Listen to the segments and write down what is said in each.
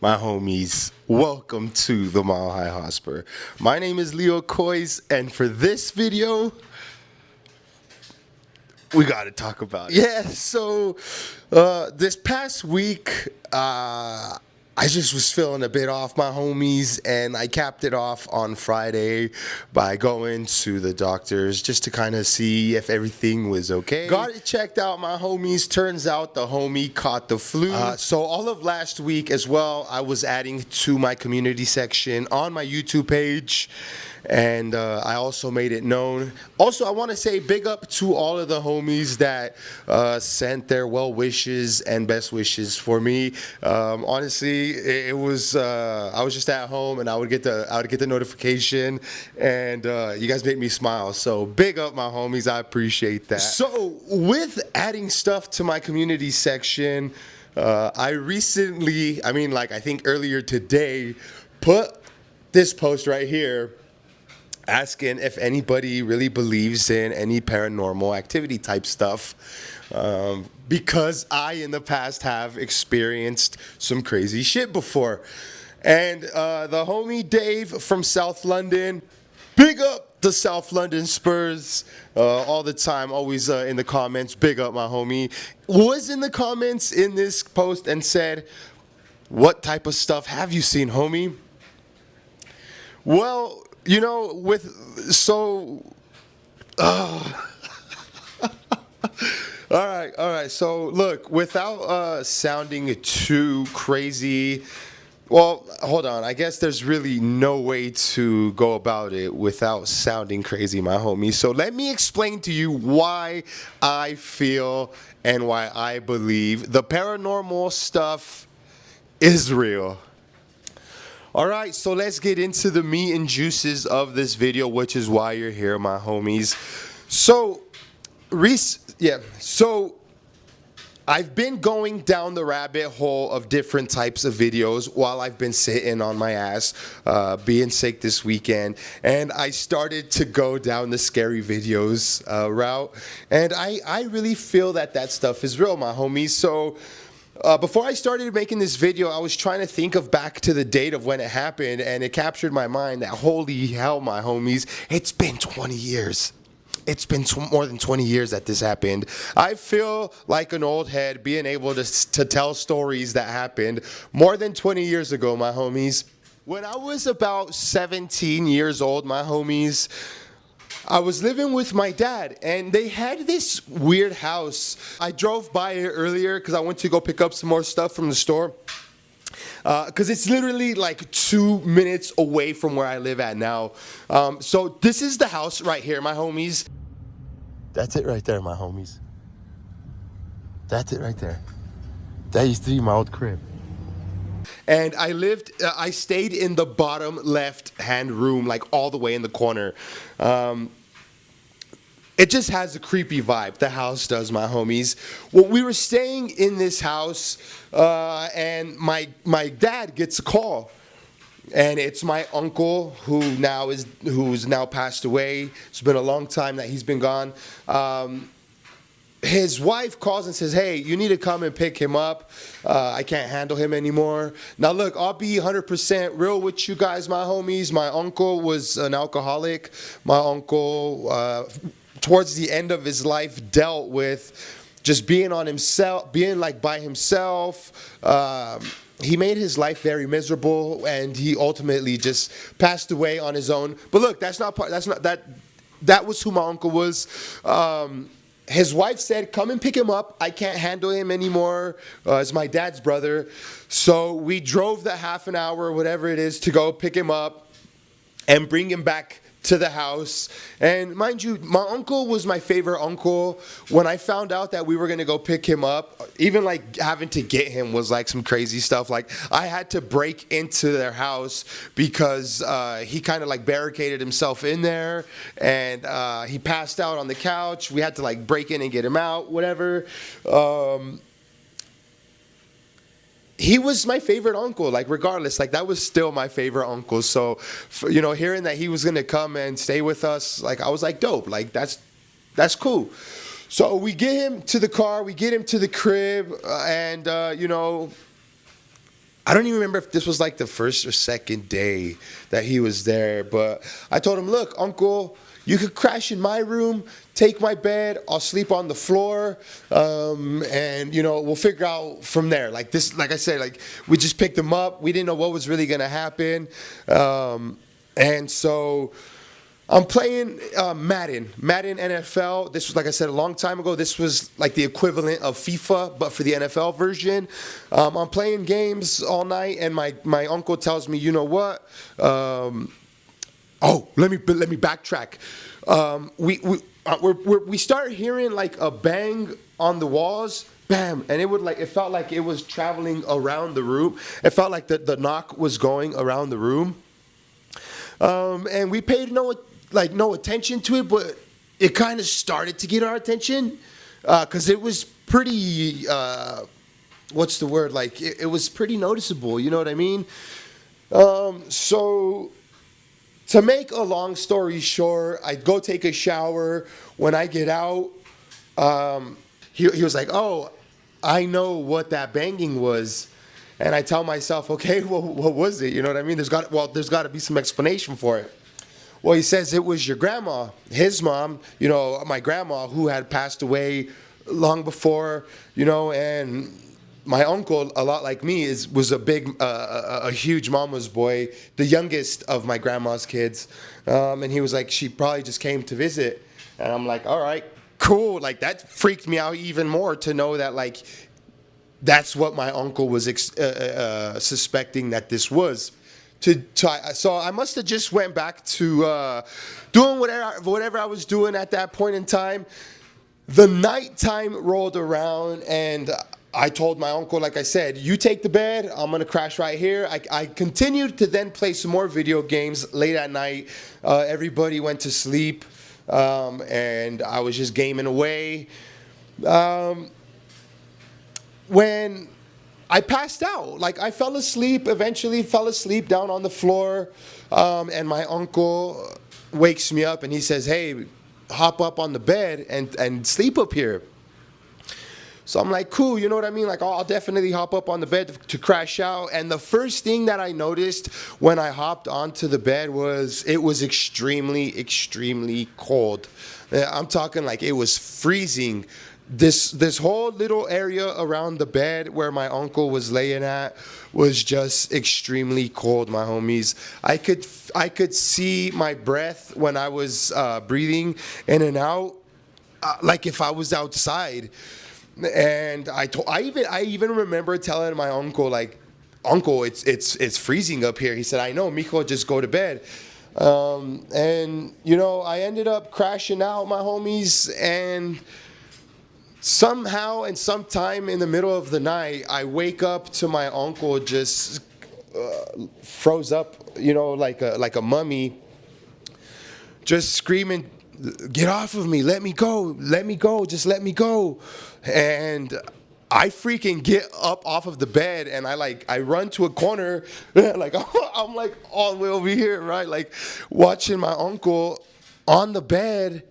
My homies, welcome to the Mile High Hotspur. My name is Leo Coys, and for this video, we gotta talk about it. Yeah, so this past week, I just was feeling a bit off, my homies, and I capped it off on Friday by going to the doctors just to kind of see if everything was okay. Got it checked out, my homies. Turns out the homie caught the flu. So all of last week as well, I was adding to my community section on my YouTube page. And I also made it known. Also, I want to say big up to all of the homies that sent their well wishes and best wishes for me. Honestly, it was I was just at home and I would get the notification, and you guys make me smile. So big up, my homies. I appreciate that. So with adding stuff to my community section, I recently, I think earlier today, put this post right here, asking if anybody really believes in any paranormal activity type stuff, because I in the past have experienced some crazy shit before. And the homie Dave from South London, big up the South London Spurs, all the time, always in the comments, big up my homie, was in the comments in this post and said, "What type of stuff have you seen, homie?" Well, you know, all right. So look, without sounding too crazy, well, hold on. I guess there's really no way to go about it without sounding crazy, my homie. So let me explain to you why I feel and why I believe the paranormal stuff is real. All right, so let's get into the meat and juices of this video, which is why you're here, my homies. So, I've been going down the rabbit hole of different types of videos while I've been sitting on my ass, being sick this weekend, and I started to go down the scary videos route, and I really feel that stuff is real, my homies. So, before I started making this video, I was trying to think of back to the date of when it happened, and it captured my mind that holy hell, my homies, it's been 20 years. It's been more than 20 years that this happened. I feel like an old head being able to tell stories that happened more than 20 years ago, my homies. When I was about 17 years old, my homies, I was living with my dad, and they had this weird house. I drove by it earlier because I went to go pick up some more stuff from the store. Because it's literally like 2 minutes away from where I live at now. So this is the house right here, my homies. That's it right there, my homies. That's it right there. That used to be my old crib. And I stayed in the bottom left-hand room, like all the way in the corner. It just has a creepy vibe. The house does, my homies. Well, we were staying in this house, and my dad gets a call. And it's my uncle who's now passed away. It's been a long time that he's been gone. His wife calls and says, "Hey, you need to come and pick him up. I can't handle him anymore." Now, look, I'll be 100% real with you guys, my homies. My uncle was an alcoholic. My uncle, towards the end of his life, dealt with just being on himself, being like by himself. He made his life very miserable, and he ultimately just passed away on his own. But look, that was who my uncle was. His wife said, "Come and pick him up. I can't handle him anymore." It's my dad's brother. So we drove the half an hour, whatever it is, to go pick him up and bring him back to the house. And mind you, my uncle was my favorite uncle. When I found out that we were gonna go pick him up, even like having to get him was like some crazy stuff. Like I had to break into their house because he kind of like barricaded himself in there, and he passed out on the couch. We had to like break in and get him out, whatever. He was my favorite uncle, like regardless, like that was still my favorite uncle. So, hearing that he was gonna come and stay with us, like I was like, dope, like that's cool. So we get him to the car, we get him to the crib, and I don't even remember if this was like the first or second day that he was there, but I told him, look, uncle, you could crash in my room, take my bed, I'll sleep on the floor, and we'll figure out from there. Like this, like I said, like we just picked him up. We didn't know what was really gonna happen, and so I'm playing Madden NFL. This was, like I said, a long time ago. This was like the equivalent of FIFA, but for the NFL version. I'm playing games all night, and my uncle tells me, you know what? Let me backtrack. We start hearing like a bang on the walls. Bam, and it felt like it was traveling around the room. It felt like the knock was going around the room. And we paid no attention to it, but it kind of started to get our attention because it was pretty. What's the word? Like it was pretty noticeable. You know what I mean? So to make a long story short, I go take a shower. When I get out, he was like, "Oh, I know what that banging was." And I tell myself, okay, well, what was it? You know what I mean? There's got to be some explanation for it. Well, he says it was your grandma, his mom, my grandma, who had passed away long before, and my uncle, a lot like me, was a huge mama's boy, the youngest of my grandma's kids, and he was like, she probably just came to visit, and I'm like, all right, cool. Like that freaked me out even more to know that like that's what my uncle was suspecting that this was. So I must have just went back to doing whatever I was doing at that point in time. The nighttime rolled around, and I told my uncle, like I said, you take the bed, I'm going to crash right here. I continued to then play some more video games late at night. Everybody went to sleep, and I was just gaming away. When I passed out, like I eventually fell asleep down on the floor, and my uncle wakes me up and he says, hey, hop up on the bed and sleep up here. So I'm like, cool, you know what I mean? Like, I'll definitely hop up on the bed to crash out. And the first thing that I noticed when I hopped onto the bed was it was extremely, extremely cold. I'm talking like it was freezing. This whole little area around the bed where my uncle was laying at was just extremely cold, my homies. I could see my breath when I was breathing in and out, like if I was outside. And I even remember telling my uncle, like, uncle, it's freezing up here. He said, I know, mijo, just go to bed. And I ended up crashing out, my homies, and somehow and sometime in the middle of the night, I wake up to my uncle just froze up, like a mummy, just screaming, get off of me, let me go, just let me go. And I freaking get up off of the bed and I run to a corner, like I'm like all the way over here, right? Like watching my uncle on the bed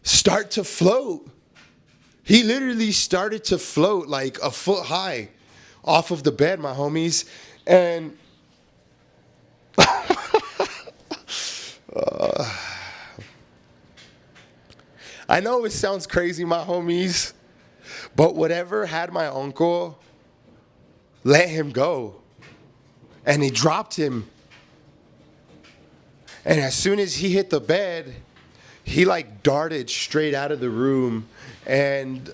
start to float. He literally started to float like a foot high off of the bed, my homies. And I know it sounds crazy, my homies, but whatever had my uncle, let him go. And he dropped him. And as soon as he hit the bed, he like darted straight out of the room. And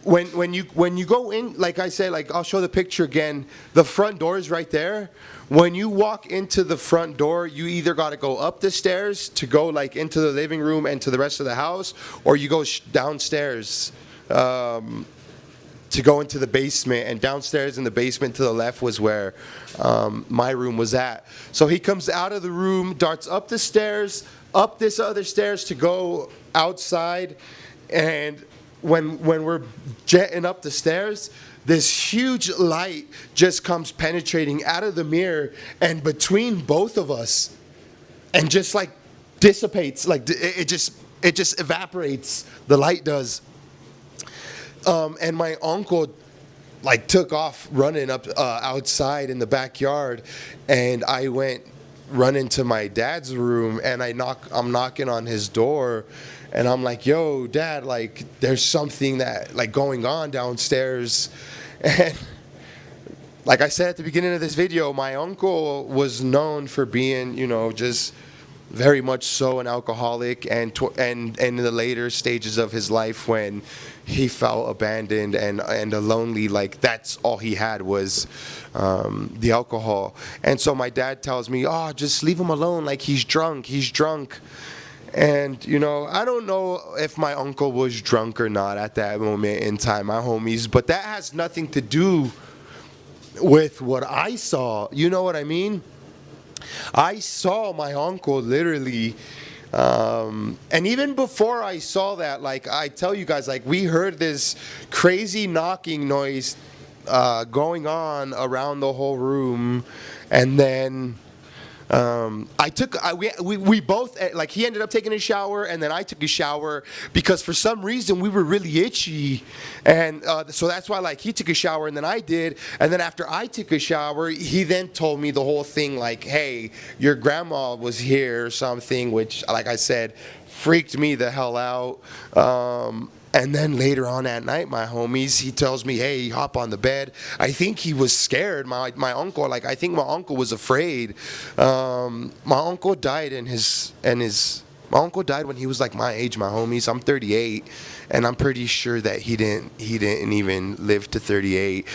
when you go in, like I said, like I'll show the picture again, the front door is right there. When you walk into the front door, you either got to go up the stairs to go like into the living room and to the rest of the house, or you go downstairs to go into the basement. And downstairs in the basement to the left was where my room was at. So he comes out of the room, darts up the stairs, up this other stairs to go outside. And when we're jetting up the stairs, this huge light just comes penetrating out of the mirror and between both of us, and just like dissipates, like it just evaporates. The light does. And my uncle like took off running up outside in the backyard, and I went running to my dad's room, and I'm knocking on his door, and I'm like, "Yo, Dad, like there's something that like going on downstairs." And like I said at the beginning of this video, my uncle was known for being, just very much so an alcoholic, and in the later stages of his life when he felt abandoned and lonely, like that's all he had was the alcohol. And so my dad tells me, "Oh, just leave him alone. Like he's drunk. He's drunk." And I don't know if my uncle was drunk or not at that moment in time, my homies, but that has nothing to do with what I saw. You know what I mean? I saw my uncle literally, and even before I saw that, like I tell you guys, like we heard this crazy knocking noise going on around the whole room, and then we both, like he ended up taking a shower, and then I took a shower because for some reason we were really itchy, and so that's why like he took a shower and then I did, and then after I took a shower he then told me the whole thing, like, "Hey, your grandma was here," or something, which like I said freaked me the hell out. And then later on at night, my homies, he tells me, "Hey, hop on the bed." I think he was scared. My uncle, like I think my uncle was afraid. My uncle died my uncle died when he was like my age, my homies. I'm 38, and I'm pretty sure that he didn't even live to 38.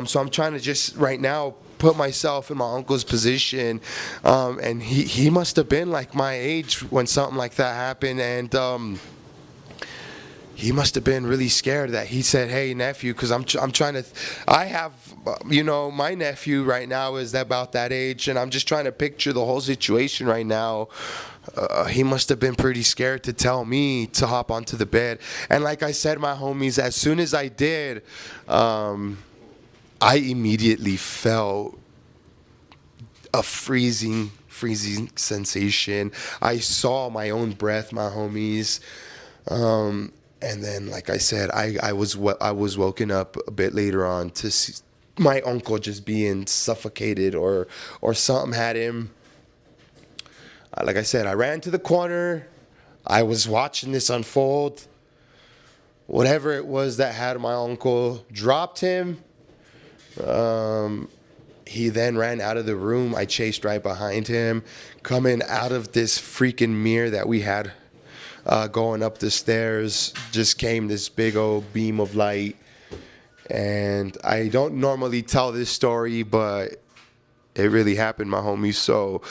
So I'm trying to just right now put myself in my uncle's position, and he must have been like my age when something like that happened, and he must have been really scared that he said, "Hey, nephew," because I'm trying to, I have, my nephew right now is about that age, and I'm just trying to picture the whole situation right now. He must have been pretty scared to tell me to hop onto the bed. And like I said, my homies, as soon as I did, I immediately felt a freezing sensation. I saw my own breath, my homies. And then, like I said, I was woken up a bit later on to see my uncle just being suffocated, or something had him. Like I said, I ran to the corner. I was watching this unfold. Whatever it was that had my uncle dropped him. He then ran out of the room. I chased right behind him, coming out of this freaking mirror that we had. Going up the stairs, just came this big old beam of light. And I don't normally tell this story, but it really happened, my homies. So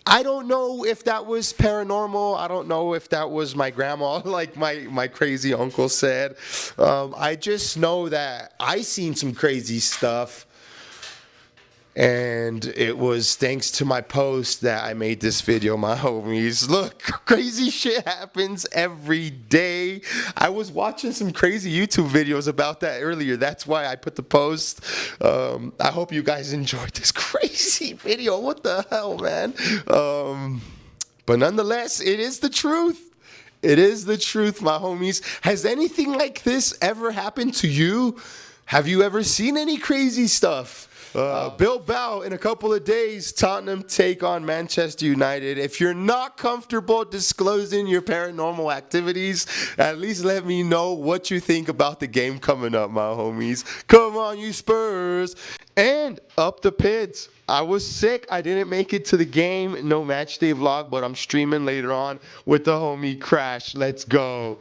I don't know if that was paranormal. I don't know if that was my grandma, like my crazy uncle said. I just know that I seen some crazy stuff. And it was thanks to my post that I made this video, my homies. Look, crazy shit happens every day. I was watching some crazy YouTube videos about that earlier. That's why I put the post. I hope you guys enjoyed this crazy video. What the hell, man? But nonetheless, it is the truth. It is the truth, my homies. Has anything like this ever happened to you? Have you ever seen any crazy stuff? Bilbao in a couple of days. Tottenham take on Manchester United. If you're not comfortable disclosing your paranormal activities, at least let me know what you think about the game coming up, my homies. Come on, you Spurs. And up the pits. I was sick. I didn't make it to the game. No match day vlog, but I'm streaming later on with the homie Crash. Let's go.